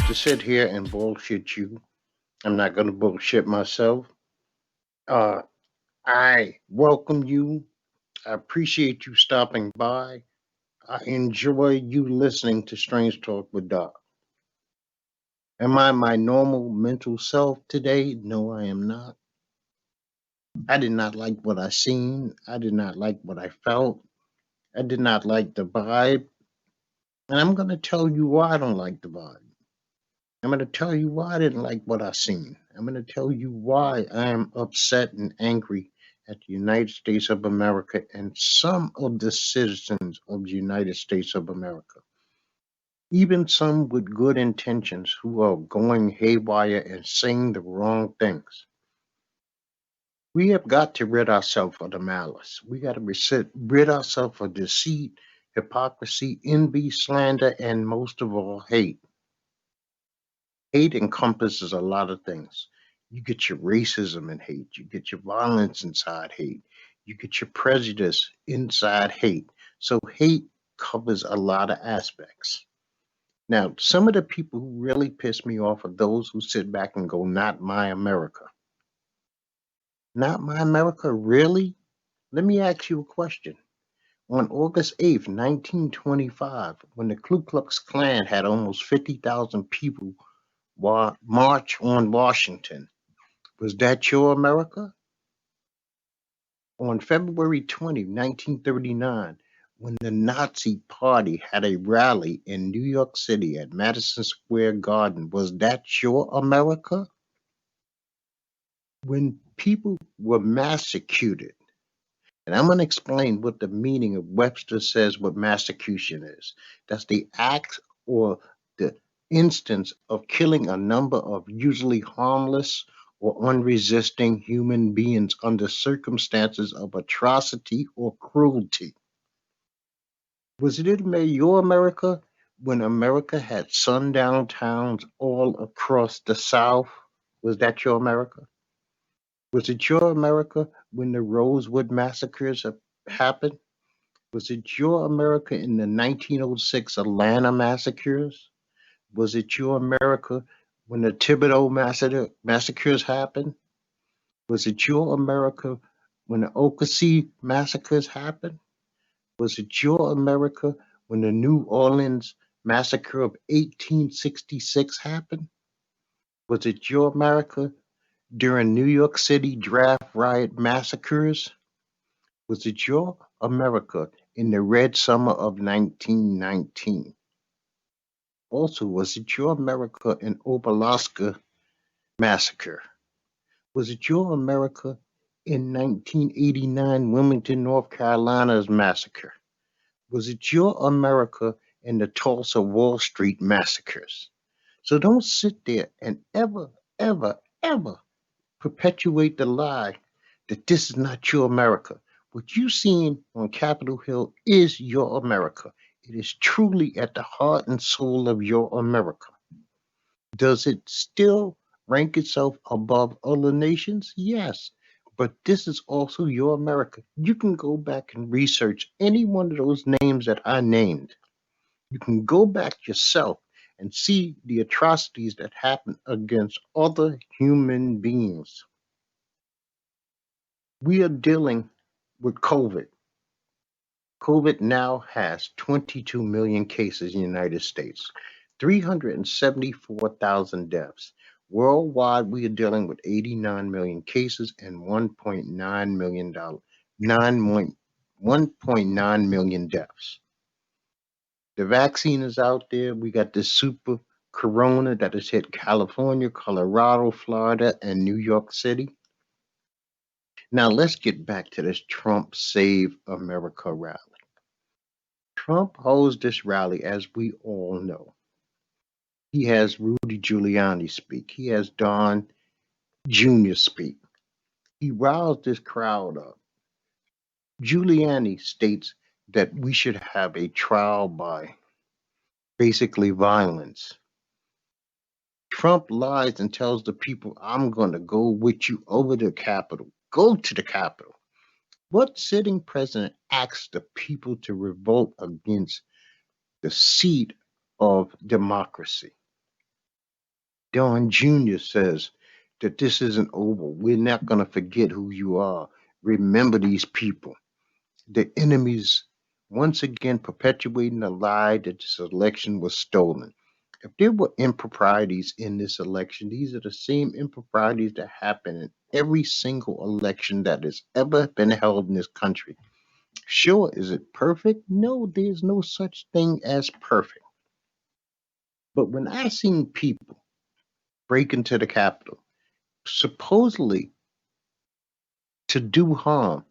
to sit here and bullshit you. I'm not going to bullshit myself. Uh, I welcome you. I appreciate you stopping by. I enjoy you listening to Strange Talk with Doc. Am I my normal mental self today? No, I am not. I did not like what I seen. I did not like what I felt. I did not like the vibe. And I'm going to tell you why I don't like the vibe. I'm going to tell you why I didn't like what I seen. I'm going to tell you why I am upset and angry at the United States of America and some of the citizens of the United States of America. Even some with good intentions who are going haywire and saying the wrong things. We have got to rid ourselves of the malice. We got to rid ourselves of deceit, hypocrisy, envy, slander, and most of all, hate. Hate encompasses a lot of things. You get your racism in hate. You get your violence inside hate. You get your prejudice inside hate. So hate covers a lot of aspects. Now, some of the people who really piss me off are those who sit back and go, not my America. Not my America, really? Let me ask you a question. On August 8th, 1925, when the Ku Klux Klan had almost 50,000 people march on Washington, was that your America? On February 20, 1939, when the Nazi Party had a rally in New York City at Madison Square Garden, was that your America? When people were massacred, and I'm going to explain what the meaning of Webster says what massacration is. That's the act or the instance of killing a number of usually harmless or unresisting human beings under circumstances of atrocity or cruelty. Was it in your America when America had sundown towns all across the South? Was that your America? Was it your America when the Rosewood massacres happened? Was it your America in the 1906 Atlanta massacres? Was it your America when the Thibodeau massacres happened? Was it your America when the Okasee massacres happened? Was it your America when the New Orleans massacre of 1866 happened? Was it your America during New York City draft riot massacres? Was it your America in the Red Summer of 1919? Also, was it your America in Oberlaska massacre? Was it your America in 1989 Wilmington, North Carolina's massacre? Was it your America in the Tulsa Wall Street massacres? So don't sit there and ever perpetuate the lie that this is not your America. What you've seen on Capitol Hill is your America. It is truly at the heart and soul of your America. Does it still rank itself above other nations? Yes. But this is also your America. You can go back and research any one of those names that I named. You can go back yourself and see the atrocities that happen against other human beings. We are dealing with COVID. COVID now has 22 million cases in the United States, 374,000 deaths. Worldwide, we are dealing with 89 million cases and 1.9 million deaths. The vaccine is out there. We got this super corona that has hit California, Colorado, Florida, and New York City. Now let's get back to this Trump Save America rally. Trump holds this rally, as we all know. He has Rudy Giuliani speak. He has Don Jr. speak. He riles this crowd up. Giuliani states that we should have a trial by basically violence. Trump lies and tells the people, I'm going to go with you over to the Capitol. Go to the Capitol. What sitting president asks the people to revolt against the seat of democracy? Don Jr. says that this isn't over. We're not going to forget who you are. Remember these people. The enemies once again perpetuating the lie that this election was stolen. If there were improprieties in this election, these are the same improprieties that happen in every single election that has ever been held in this country. Sure, is it perfect? No, there's no such thing as perfect. But when I seen people break into the Capitol, supposedly to do harm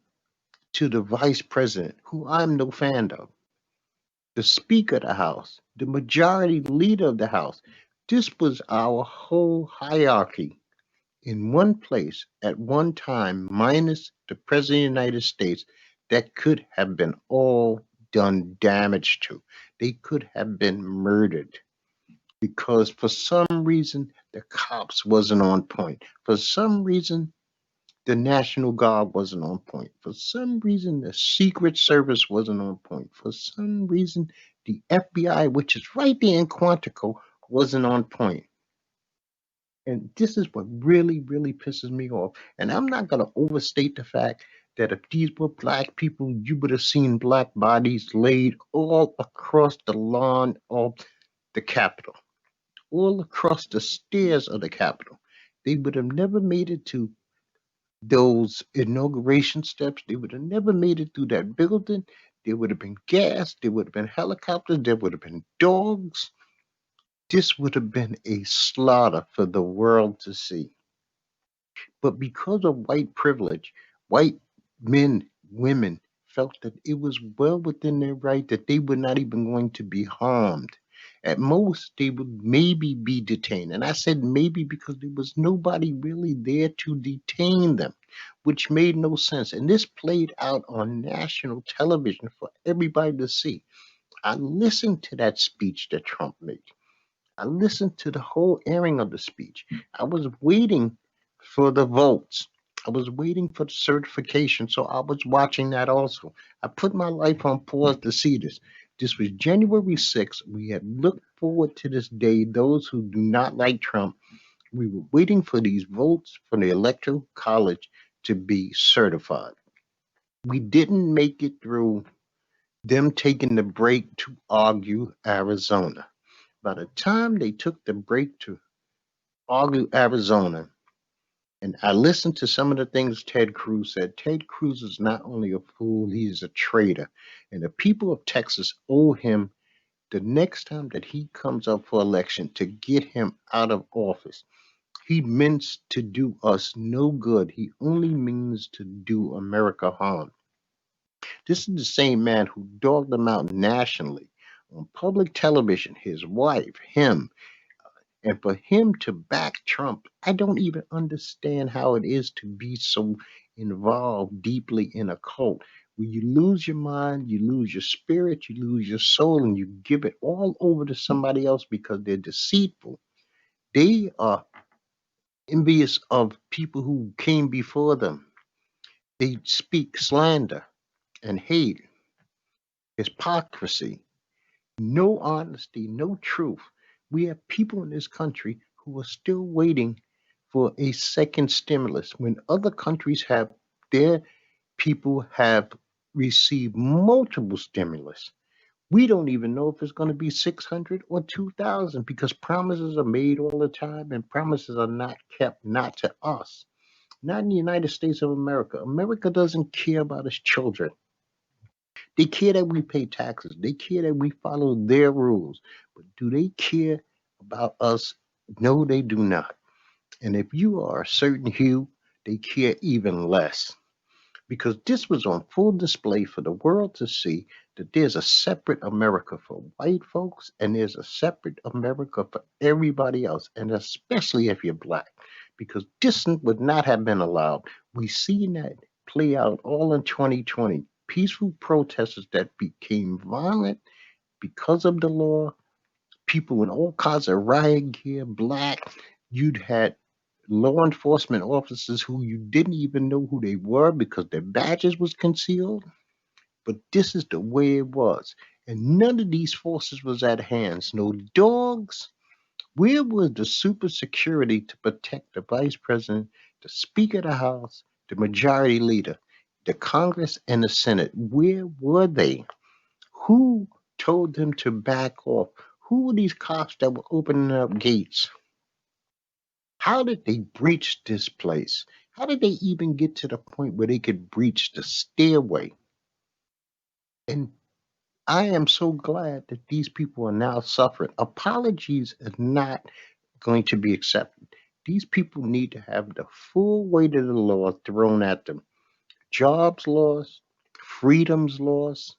to the vice president, who I'm no fan of, the Speaker of the House, the majority leader of the House, this was our whole hierarchy in one place at one time, minus the President of the United States, that could have been all done damage to. They could have been murdered because for some reason the cops wasn't on point. For some reason the National Guard wasn't on point. For some reason the Secret Service wasn't on point. For some reason the FBI, which is right there in Quantico, wasn't on point. And this is what really, really pisses me off. And I'm not going to overstate the fact that if these were black people, you would have seen black bodies laid all across the lawn of the Capitol, all across the stairs of the Capitol. They would have never made it to those inauguration steps. They would have never made it through that building. There would have been gas. There would have been helicopters. There would have been dogs. This would have been a slaughter for the world to see. But because of white privilege, white men, women felt that it was well within their right that they were not even going to be harmed. At most, they would maybe be detained. And I said maybe because there was nobody really there to detain them, which made no sense. And this played out on national television for everybody to see. I listened to that speech that Trump made. I listened to the whole airing of the speech. I was waiting for the votes. I was waiting for the certification, so I was watching that also. I put my life on pause to see this. This was January 6th. We had looked forward to this day. Those who do not like Trump, we were waiting for these votes from the Electoral College to be certified. We didn't make it through them taking the break to argue Arizona. By the time they took the break to argue Arizona, and I listened to some of the things Ted Cruz said. Ted Cruz is not only a fool, he's a traitor. And the people of Texas owe him the next time that he comes up for election to get him out of office. He means to do us no good. He only means to do America harm. This is the same man who dogged them out nationally on public television, his wife, him. And for him to back Trump, I don't even understand how it is to be so involved deeply in a cult. When you lose your mind, you lose your spirit, you lose your soul, and you give it all over to somebody else because they're deceitful. They are envious of people who came before them. They speak slander and hate, hypocrisy. No honesty, no truth. We have people in this country who are still waiting for a second stimulus when other countries have their people have received multiple stimulus. We don't even know if it's going to be 600 or 2,000 because promises are made all the time and promises are not kept, not to us, not in the United States of America. America doesn't care about its children. They care that we pay taxes. They care that we follow their rules. But do they care about us? No, they do not. And if you are a certain hue, they care even less. Because this was on full display for the world to see that there's a separate America for white folks and there's a separate America for everybody else, and especially if you're black. Because this would not have been allowed. We seen that play out all in 2020. Peaceful protesters that became violent because of the law, people in all kinds of riot gear, black. You'd had law enforcement officers who you didn't even know who they were because their badges was concealed. But this is the way it was. And none of these forces was at hands. No dogs, Where was the super security to protect the vice president, the Speaker of the House, the majority leader, the Congress, and the Senate? Where were they? Who told them to back off? Who were these cops that were opening up gates? How did they breach this place? How did they even get to the point where they could breach the stairway? And I am so glad that these people are now suffering. Apologies are not going to be accepted. These people need to have the full weight of the law thrown at them. Jobs lost, freedoms lost,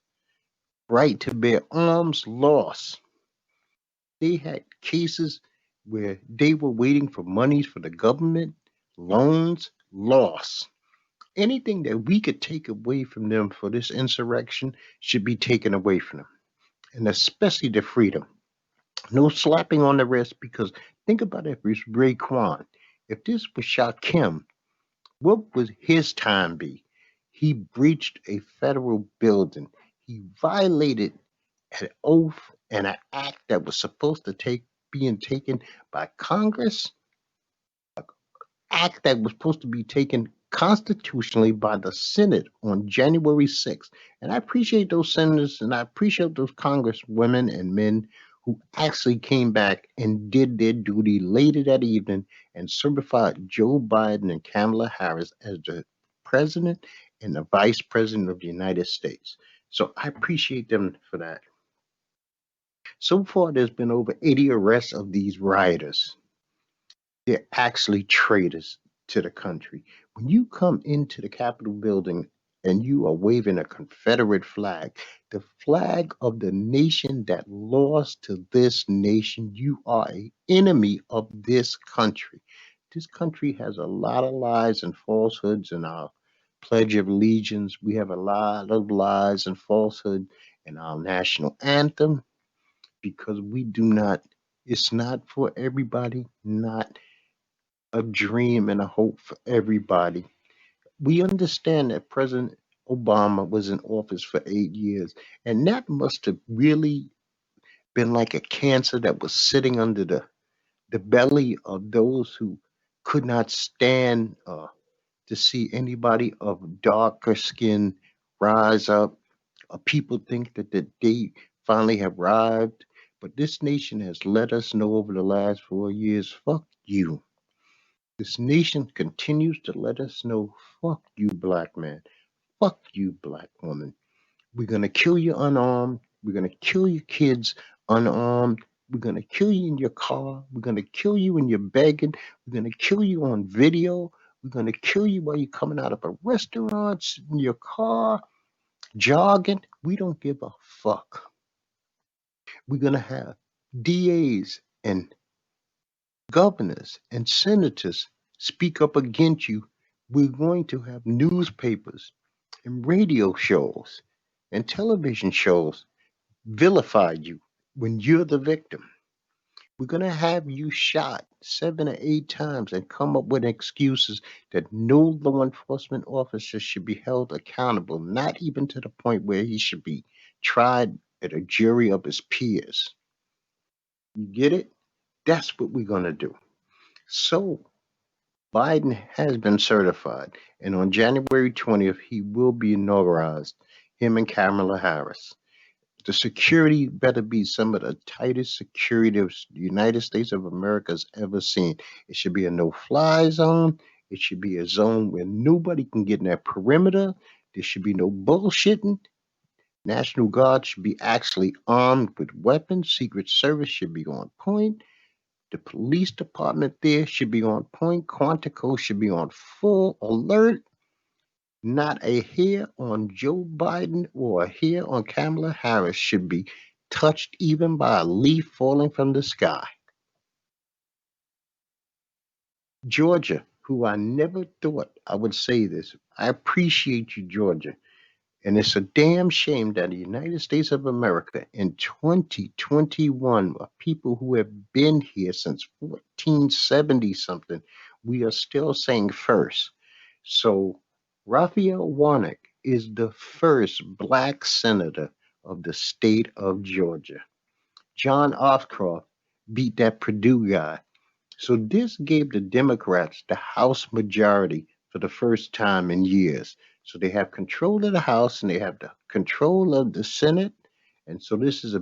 right to bear arms lost. They had cases where they were waiting for monies for the government, loans lost. Anything that we could take away from them for this insurrection should be taken away from them, and especially the freedom. No slapping on the wrist, because think about it, if it's Raekwon. If this was Shaquem, what would his time be? He breached a federal building. He violated an oath and an act that was supposed to take being taken by Congress, act that was supposed to be taken constitutionally by the Senate on January 6th. And I appreciate those senators and I appreciate those congresswomen and men who actually came back and did their duty later that evening and certified Joe Biden and Kamala Harris as the president and the vice president of the United States. So I appreciate them for that. So far, there's been over 80 arrests of these rioters. They're actually traitors to the country. When you come into the Capitol building and you are waving a Confederate flag, the flag of the nation that lost to this nation, you are an enemy of this country. This country has a lot of lies and falsehoods in our Pledge of Allegiance. We have a lot of lies and falsehood in our national anthem because we do not, it's not for everybody, not a dream and a hope for everybody. We understand that President Obama was in office for 8 years, and that must have really been like a cancer that was sitting under the belly of those who could not stand to see anybody of darker skin rise up. People think that they finally have arrived, but this nation has let us know over the last 4 years, fuck you. This nation continues to let us know, fuck you, black man. Fuck you, black woman. We're going to kill you unarmed. We're going to kill your kids unarmed. We're going to kill you in your car. We're going to kill you when you're begging. We're going to kill you on video. We're going to kill you while you're coming out of a restaurant, in your car, jogging. We don't give a fuck. We're going to have DAs and governors and senators speak up against you. We're going to have newspapers and radio shows and television shows vilify you when you're the victim. We're going to have you shot 7 or 8 times and come up with excuses that no law enforcement officer should be held accountable, not even to the point where he should be tried at a jury of his peers. You get it? That's what we're going to do. So Biden has been certified, and on January 20th, he will be inaugurated, him and Kamala Harris. The security better be some of the tightest security the United States of America has ever seen. It should be a no-fly zone. It should be a zone where nobody can get in that perimeter. There should be no bullshitting. National Guard should be actually armed with weapons. Secret Service should be on point. The police department there should be on point. Quantico should be on full alert. Not a hair on Joe Biden or a hair on Kamala Harris should be touched even by a leaf falling from the sky. Georgia, who I never thought I would say this, I appreciate you, Georgia. And it's a damn shame that the United States of America in 2021, of people who have been here since 1470 something, we are still saying first. So Raphael Warnock is the first black senator of the state of Georgia. John Ashcroft beat that Purdue guy. So this gave the Democrats the House majority for the first time in years. So they have control of the House and they have the control of the Senate. And so this is a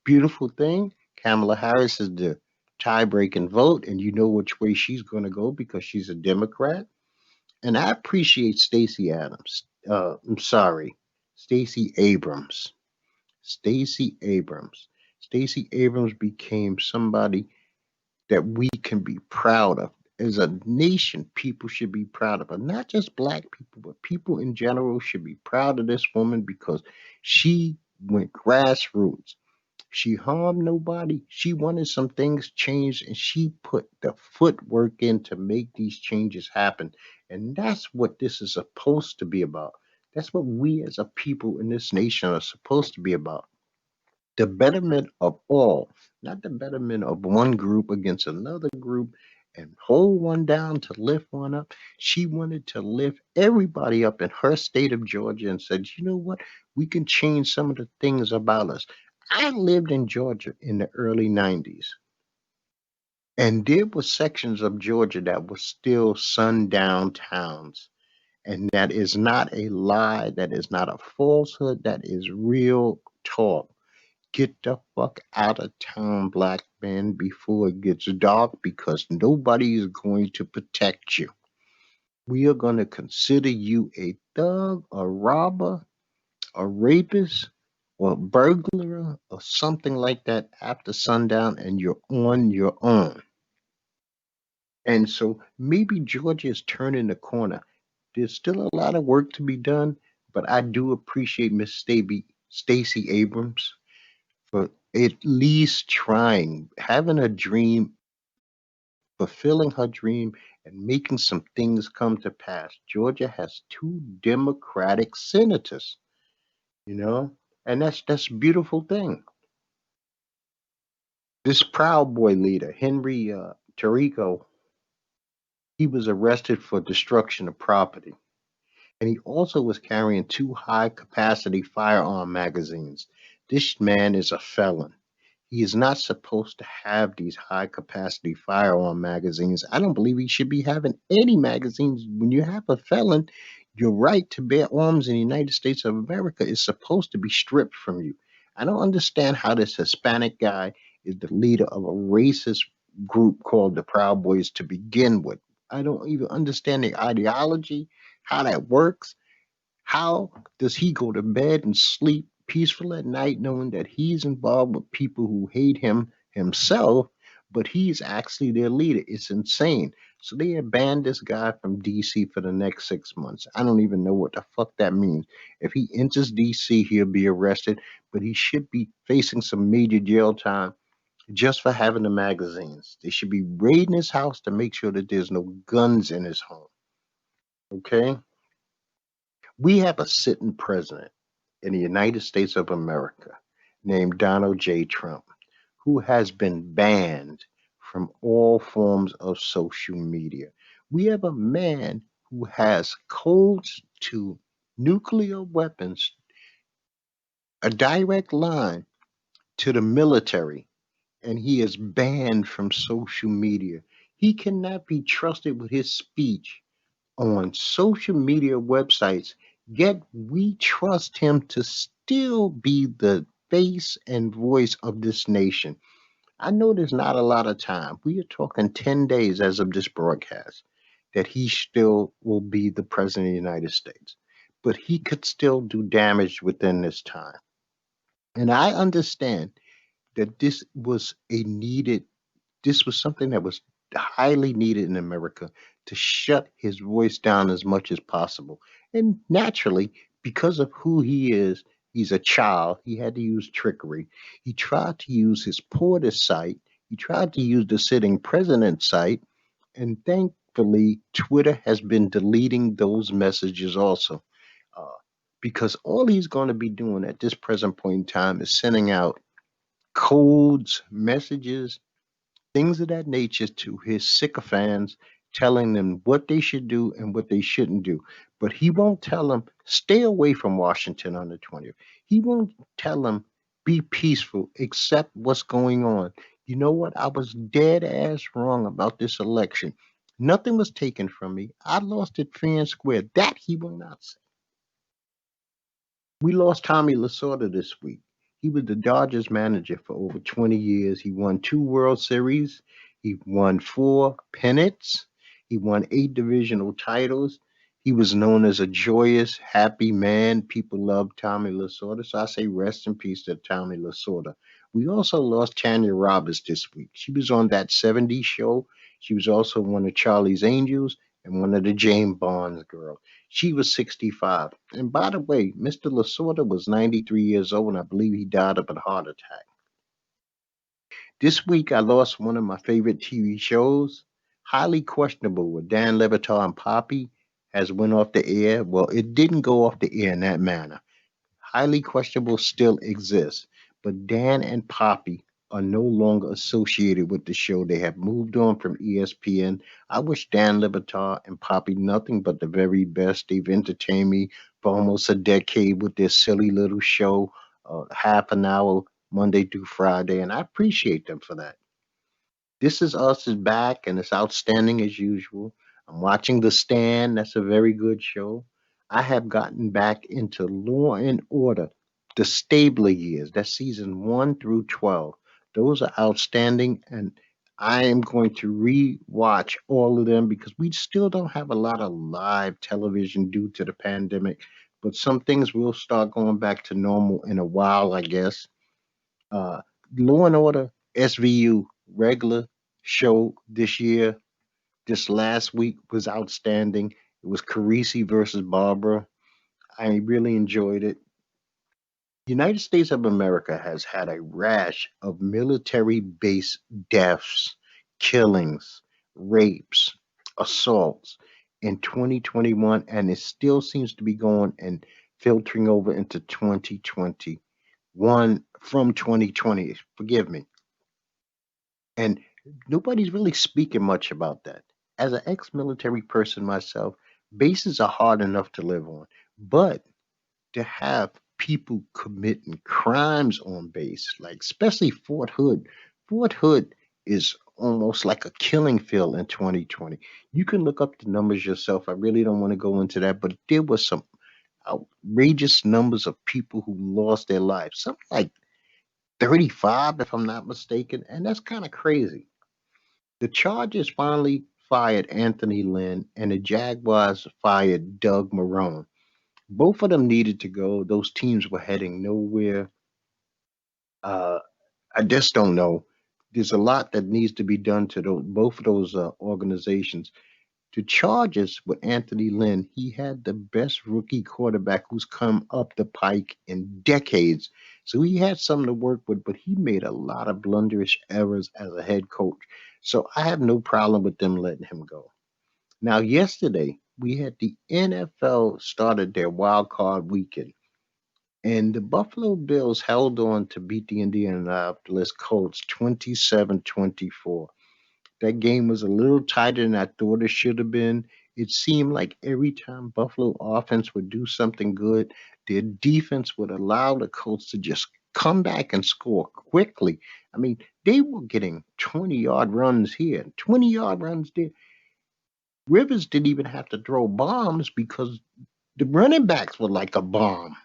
beautiful thing. Kamala Harris is the tie-breaking vote, and you know which way she's going to go because she's a Democrat. And I appreciate Stacey Adams. I'm sorry, Stacey Abrams. Stacey Abrams. Stacey Abrams became somebody that we can be proud of. As a nation, people should be proud of her. Not just black people, but people in general should be proud of this woman because she went grassroots. She harmed nobody. She wanted some things changed and she put the footwork in to make these changes happen. And that's what this is supposed to be about. That's what we as a people in this nation are supposed to be about. The betterment of all, not the betterment of one group against another group and hold one down to lift one up. She wanted to lift everybody up in her state of Georgia and said, you know what? We can change some of the things about us. I lived in Georgia in the early 90s, and there were sections of Georgia that were still sundown towns. And that is not a lie, that is not a falsehood, that is real talk. Get the fuck out of town, black man, before it gets dark because nobody is going to protect you. We are going to consider you a thug, a robber, a rapist, or a burglar, or something like that after sundown, and you're on your own. And so maybe Georgia is turning the corner. There's still a lot of work to be done, but I do appreciate Miss Stacey Abrams for at least trying, having a dream, fulfilling her dream, and making some things come to pass. Georgia has two Democratic senators, you know, and that's a beautiful thing. This Proud Boy leader, Henry Tarico, he was arrested for destruction of property. And he also was carrying two high capacity firearm magazines. This man is a felon. He is not supposed to have these high capacity firearm magazines. I don't believe he should be having any magazines. When you have a felon, your right to bear arms in the United States of America is supposed to be stripped from you. I don't understand how this Hispanic guy is the leader of a racist group called the Proud Boys to begin with. I don't even understand the ideology, how that works. How does he go to bed and sleep peaceful at night knowing that he's involved with people who hate him himself, but he's actually their leader? It's insane. So they have banned this guy from DC for the next 6 months. I don't even know what the fuck that means. If he enters DC, he'll be arrested, but he should be facing some major jail time just for having the magazines. They should be raiding his house to make sure that there's no guns in his home. Okay? We have a sitting president in the United States of America named Donald J. Trump, who has been banned from all forms of social media. We have a man who has codes to nuclear weapons, a direct line to the military, and he is banned from social media. He cannot be trusted with his speech on social media websites, yet we trust him to still be the face and voice of this nation. I know there's not a lot of time. We are talking 10 days as of this broadcast that he still will be the president of the United States. But he could still do damage within this time. And I understand that this was something that was highly needed in America to shut his voice down as much as possible. And naturally, because of who he is, he's a child. He had to use trickery. He tried to use his Porter site. He tried to use the sitting president site. And thankfully, Twitter has been deleting those messages also. Uh, because all he's going to be doing at this present point in time is sending out codes, messages, things of that nature to his sycophants, telling them what they should do and what they shouldn't do. But he won't tell them, stay away from Washington on the 20th. He won't tell them, be peaceful, accept what's going on. You know what? I was dead ass wrong about this election. Nothing was taken from me. I lost it fair and square. That he will not say. We lost Tommy Lasorda this week. He was the Dodgers manager for over 20 years. He won 2 World Series. He won 4 pennants. He won 8 divisional titles. He was known as a joyous, happy man. People loved Tommy Lasorda. So I say rest in peace to Tommy Lasorda. We also lost Tanya Roberts this week. She was on that 70s show. She was also one of Charlie's Angels and one of the James Bonds girls. She was 65. And by the way, Mr. Lasorda was 93 years old, and I believe he died of a heart attack. This week, I lost one of my favorite TV shows, highly questionable, with Dan Levitar and Poppy, has went off the air. Well, it didn't go off the air in that manner. Highly questionable still exists, but Dan and Poppy are no longer associated with the show. They have moved on from ESPN. I wish Dan Levitar and Poppy nothing but the very best. They've entertained me for almost a decade with their silly little show, half an hour Monday through Friday, and I appreciate them for that. This Is Us is back and it's outstanding as usual. I'm watching The Stand. That's a very good show. I have gotten back into Law and Order, the Stabler years. That's season 1 through 12. Those are outstanding, and I am going to re-watch all of them because we still don't have a lot of live television due to the pandemic. But some things will start going back to normal in a while, I guess. Uh, Law and Order SVU regular show this year, this last week was outstanding. It was Carisi versus Barbara. I really enjoyed it. United States of America has had a rash of military base deaths, killings, rapes, assaults in 2021, and it still seems to be going and filtering over into 2021 from 2020. Forgive me. And nobody's really speaking much about that. As an ex military person myself, bases are hard enough to live on. But to have people committing crimes on base, like especially Fort Hood is almost like a killing field in 2020. You can look up the numbers yourself. I really don't want to go into that, but there was some outrageous numbers of people who lost their lives. Something like 35, if I'm not mistaken. And that's kind of crazy. The Chargers finally fired Anthony Lynn, and the Jaguars fired Doug Marrone. Both of them needed to go. Those teams were heading nowhere. Uh, I just don't know. There's a lot that needs to be done to both of those organizations. The Chargers with Anthony Lynn, he had the best rookie quarterback who's come up the pike in decades. So he had something to work with, but he made a lot of blunderish errors as a head coach. So I have no problem with them letting him go. Now, yesterday, we had the NFL started their wild card weekend, and the Buffalo Bills held on to beat the Indianapolis Colts 27-24. That game was a little tighter than I thought it should have been. It seemed like every time Buffalo offense would do something good, their defense would allow the Colts to just come back and score quickly. I mean, they were getting 20-yard runs here, 20-yard runs there. Rivers didn't even have to throw bombs because the running backs were like a bomb.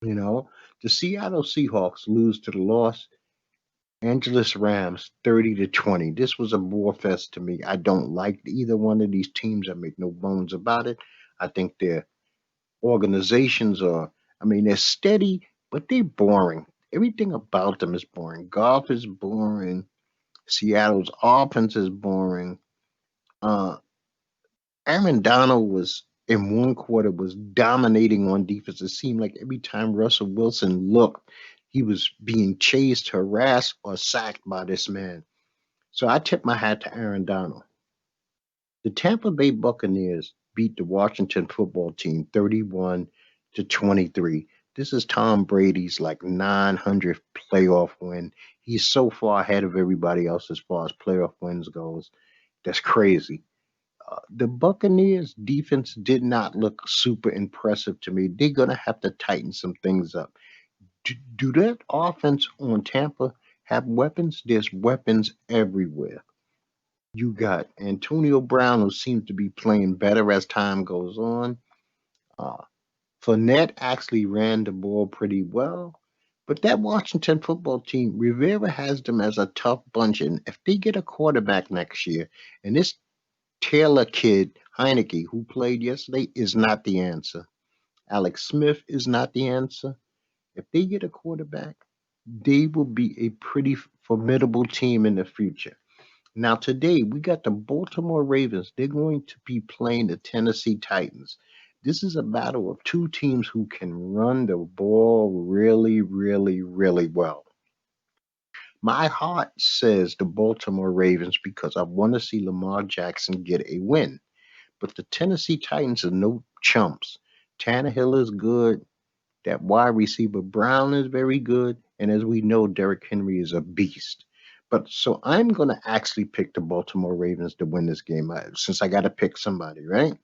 You know, the Seattle Seahawks lose to the Los Angeles Rams 30-20. This was a bore fest to me. I don't like either one of these teams. I make no bones about it. I think their organizations are, I mean, they're steady, but they're boring. Everything about them is boring. Golf is boring. Seattle's offense is boring. Uh, Aaron Donald was in one quarter was dominating on defense. It seemed like every time Russell Wilson looked, he was being chased, harassed, or sacked by this man. So I tip my hat to Aaron Donald. The Tampa Bay Buccaneers beat the Washington football team 31-23. This is Tom Brady's like 900th playoff win. He's so far ahead of everybody else as far as playoff wins goes. That's crazy. The Buccaneers defense did not look super impressive to me. They're going to have to tighten some things up. Do that offense on Tampa have weapons? There's weapons everywhere. You got Antonio Brown, who seems to be playing better as time goes on. Uh, Fournette actually ran the ball pretty well. But that Washington football team, Rivera has them as a tough bunch. And if they get a quarterback next year, and this Taylor kid, Heineke, who played yesterday, is not the answer. Alex Smith is not the answer. If they get a quarterback, they will be a pretty formidable team in the future. Now, today we got the Baltimore Ravens. They're going to be playing the Tennessee Titans. This is a battle of two teams who can run the ball really, really, really well. My heart says the Baltimore Ravens because I want to see Lamar Jackson get a win. But the Tennessee Titans are no chumps. Tannehill is good. That wide receiver Brown is very good. And as we know, Derrick Henry is a beast. But so I'm going to actually pick the Baltimore Ravens to win this game since I got to pick somebody, right?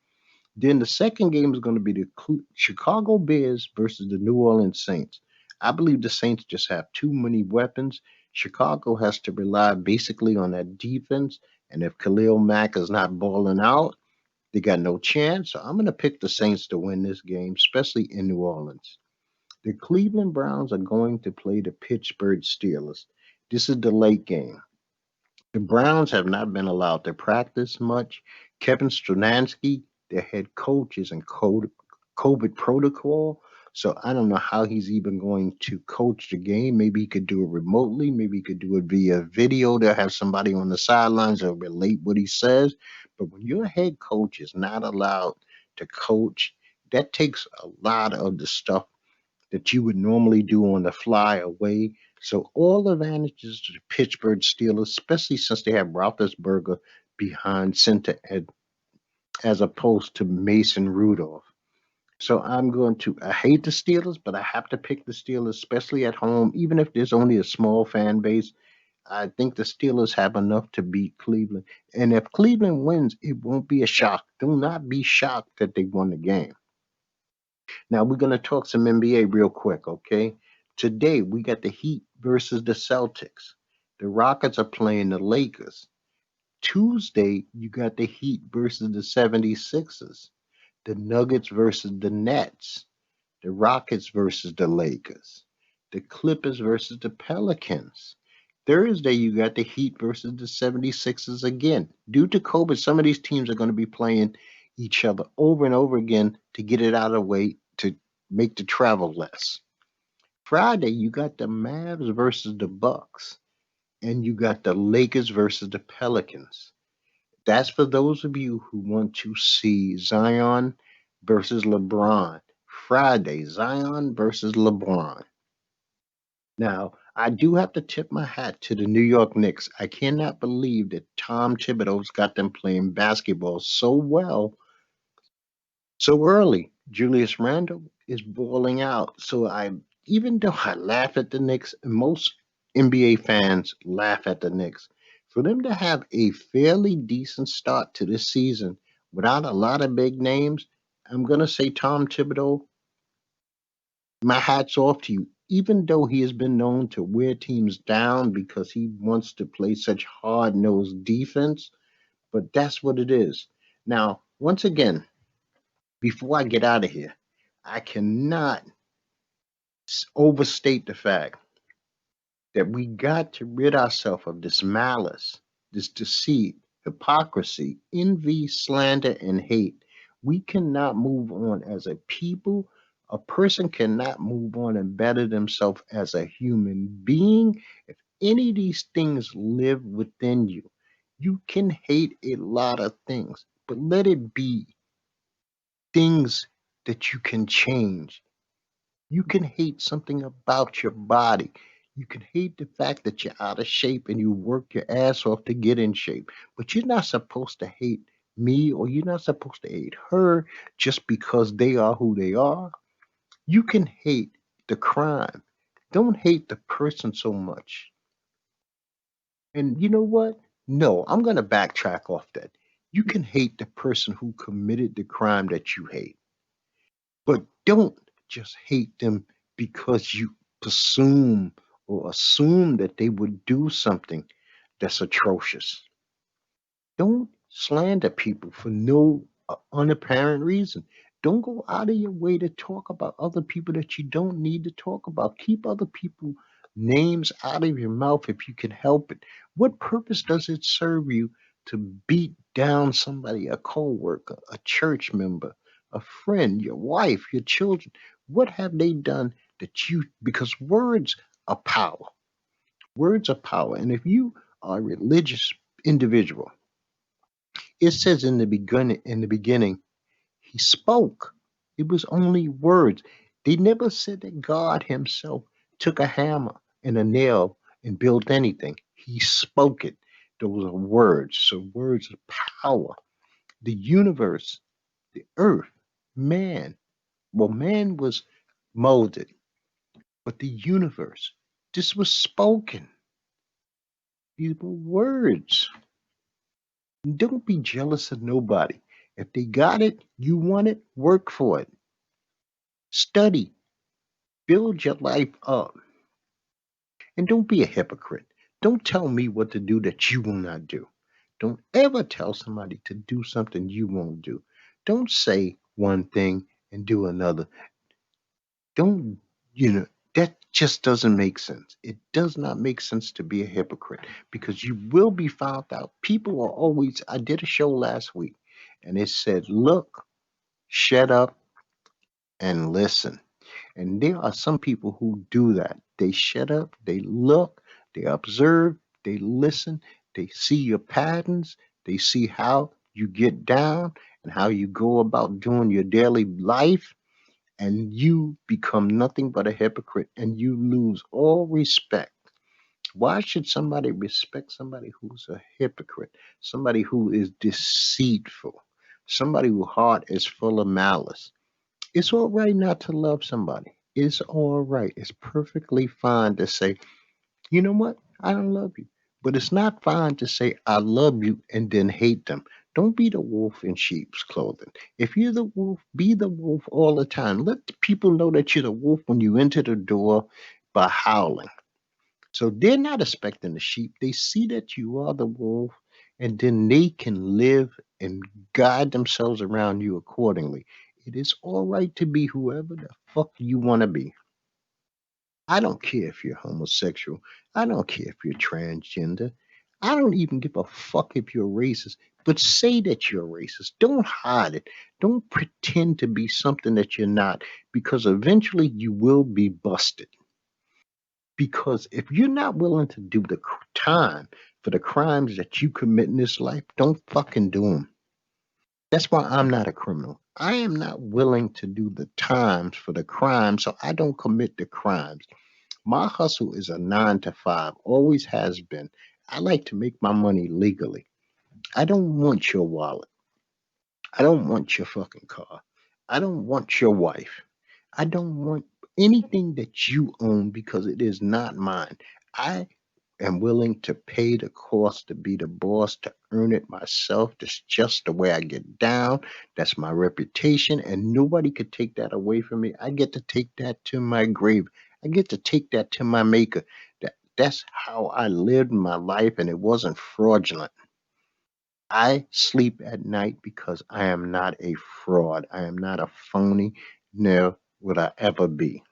Then the second game is going to be the Chicago Bears versus the New Orleans Saints. I believe the Saints just have too many weapons. Chicago has to rely basically on that defense. And if Khalil Mack is not balling out, they got no chance. So I'm going to pick the Saints to win this game, especially in New Orleans. The Cleveland Browns are going to play the Pittsburgh Steelers. This is the late game. The Browns have not been allowed to practice much. Kevin Stefanski, their head coach, is in COVID protocol. So I don't know how he's even going to coach the game. Maybe he could do it remotely. Maybe he could do it via video. They'll have somebody on the sidelines that relate what he says. But when your head coach is not allowed to coach, that takes a lot of the stuff that you would normally do on the fly away. So all advantages to the Pittsburgh Steelers, especially since they have Roethlisberger behind center as opposed to Mason Rudolph. So I hate the Steelers, but I have to pick the Steelers, especially at home, even if there's only a small fan base. I think the Steelers have enough to beat Cleveland. And if Cleveland wins, it won't be a shock. Do not be shocked that they won the game. Now we're going to talk some NBA real quick, okay? Today we got the Heat versus the Celtics. The Rockets are playing the Lakers. Tuesday, you got the Heat versus the 76ers. The Nuggets versus the Nets. The Rockets versus the Lakers. The Clippers versus the Pelicans. Thursday, you got the Heat versus the 76ers again. Due to COVID, some of these teams are going to be playing each other over and over again to get it out of the way to make the travel less. Friday, you got the Mavs versus the Bucks, and you got the Lakers versus the Pelicans. That's for those of you who want to see Zion versus LeBron. Friday, Zion versus LeBron. Now, I do have to tip my hat to the New York Knicks. I cannot believe that Tom Thibodeau's got them playing basketball so well so early. Julius Randle is balling out. So even though I laugh at the Knicks, and most NBA fans laugh at the Knicks, for them to have a fairly decent start to this season without a lot of big names, I'm gonna say Tom Thibodeau, my hat's off to you. Even though he has been known to wear teams down because he wants to play such hard nosed defense, but that's what it is. Now, once again, before I get out of here, I cannot overstate the fact that we got to rid ourselves of this malice, this deceit, hypocrisy, envy, slander, and hate. We cannot move on as a people. A person cannot move on and better themselves as a human being if any of these things live within you. You can hate a lot of things, but let it be things that you can change. You can hate something about your body. You can hate the fact that you're out of shape and you work your ass off to get in shape. But you're not supposed to hate me or you're not supposed to hate her just because they are who they are. You can hate the crime. Don't hate the person so much. And you know what? No, I'm going to backtrack off that. You can hate the person who committed the crime that you hate. But don't just hate them because you presume or assume that they would do something that's atrocious. Don't slander people for no unapparent reason. Don't go out of your way to talk about other people that you don't need to talk about. Keep other people names out of your mouth if you can help it. What purpose does it serve you to beat down somebody, a coworker, a church member, a friend, your wife, your children? What have they done that you, because words are power. Words are power. And if you are a religious individual, it says in the beginning, he spoke. It was only words. They never said that God himself took a hammer and a nail and built anything. He spoke it. Those are words. So words are power. The universe, the earth, man. Well, man was molded, but the universe, this was spoken. These were words. Don't be jealous of nobody. If they got it, you want it, work for it. Study, build your life up, and don't be a hypocrite. Don't tell me what to do that you will not do. Don't ever tell somebody to do something you won't do. Don't say one thing and do another. Don't, you know, that just doesn't make sense. It does not make sense to be a hypocrite because you will be found out. People are always, I did a show last week and it said, look, shut up and listen. And there are some people who do that. They shut up, they look, they observe, they listen, they see your patterns, they see how you get down and how you go about doing your daily life, and you become nothing but a hypocrite and you lose all respect. Why should somebody respect somebody who's a hypocrite, somebody who is deceitful, somebody whose heart is full of malice? It's all right not to love somebody. It's all right. It's perfectly fine to say, you know what? I don't love you. But it's not fine to say, I love you and then hate them. Don't be the wolf in sheep's clothing. If you're the wolf, be the wolf all the time. Let the people know that you're the wolf when you enter the door by howling. So they're not expecting the sheep. They see that you are the wolf, and then they can live and guide themselves around you accordingly. It is all right to be whoever the fuck you want to be. I don't care if you're homosexual. I don't care if you're transgender. I don't even give a fuck if you're racist. But say that you're racist. Don't hide it. Don't pretend to be something that you're not, because eventually you will be busted. Because if you're not willing to do the time for the crimes that you commit in this life, don't fucking do them. That's why I'm not a criminal. I am not willing to do the times for the crimes, so I don't commit the crimes. My hustle is a 9 to 5, always has been. I like to make my money legally. I don't want your wallet. I don't want your fucking car. I don't want your wife. I don't want anything that you own because it is not mine. I am willing to pay the cost to be the boss, to earn it myself. That's just the way I get down. That's my reputation, and nobody could take that away from me. I get to take that to my grave. I get to take that to my maker. That's how I lived my life, and it wasn't fraudulent. I sleep at night because I am not a fraud. I am not a phony. Nor would I ever be.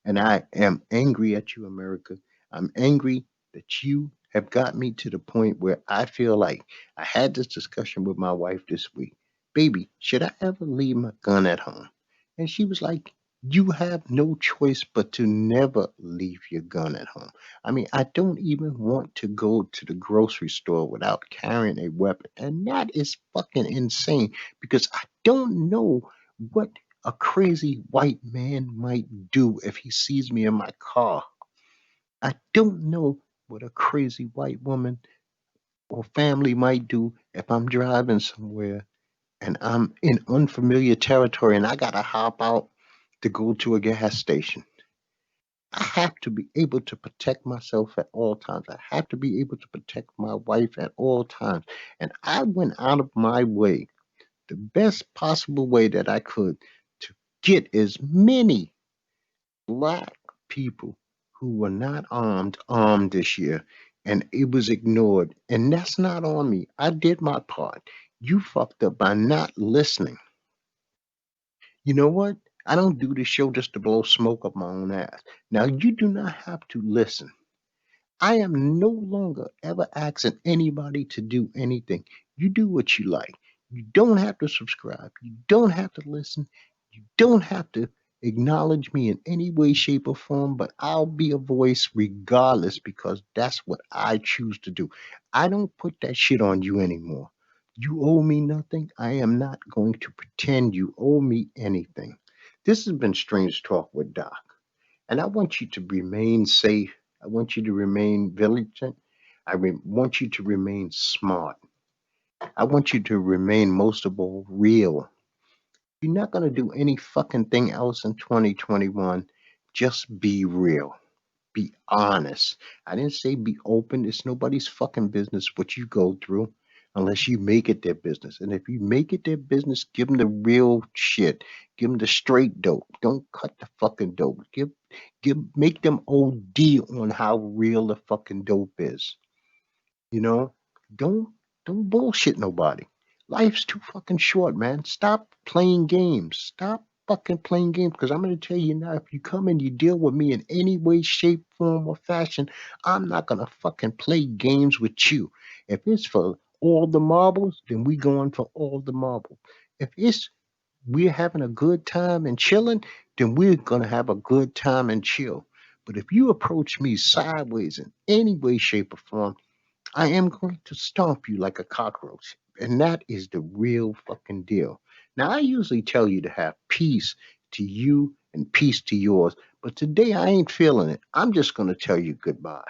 And I am angry at you, America. I'm angry that you have got me to the point where I feel like I had this discussion with my wife this week. Baby, should I ever leave my gun at home? And she was like, you have no choice but to never leave your gun at home. I mean, I don't even want to go to the grocery store without carrying a weapon. And that is fucking insane because I don't know what a crazy white man might do if he sees me in my car. I don't know what a crazy white woman or family might do if I'm driving somewhere and I'm in unfamiliar territory and I gotta hop out to go to a gas station. I have to be able to protect myself at all times. I have to be able to protect my wife at all times. And I went out of my way, the best possible way that I could, to get as many black people who were not armed this year, and it was ignored. And that's not on me. I did my part. You fucked up by not listening. You know what? I don't do this show just to blow smoke up my own ass. Now, you do not have to listen. I am no longer ever asking anybody to do anything. You do what you like. You don't have to subscribe. You don't have to listen. You don't have to acknowledge me in any way, shape, or form, but I'll be a voice regardless because that's what I choose to do. I don't put that shit on you anymore. You owe me nothing. I am not going to pretend you owe me anything. This has been Strange Talk with Doc. And I want you to remain safe. I want you to remain vigilant. Want you to remain smart. I want you to remain, most of all, real. You're not going to do any fucking thing else in 2021. Just be real. Be honest. I didn't say be open. It's nobody's fucking business what you go through unless you make it their business. And if you make it their business, give them the real shit. Give them the straight dope. Don't cut the fucking dope. Make them OD on how real the fucking dope is. You know, don't don't bullshit nobody. Life's too fucking short, man. Stop playing games. Stop fucking playing games. Because I'm gonna tell you now, if you come and you deal with me in any way, shape, form, or fashion, I'm not gonna fucking play games with you. If it's for all the marbles, then we going for all the marbles. If it's we're having a good time and chilling, then we're gonna have a good time and chill. But if you approach me sideways in any way, shape, or form, I am going to stomp you like a cockroach. And that is the real fucking deal. Now, I usually tell you to have peace to you and peace to yours, but today I ain't feeling it. I'm just going to tell you goodbye.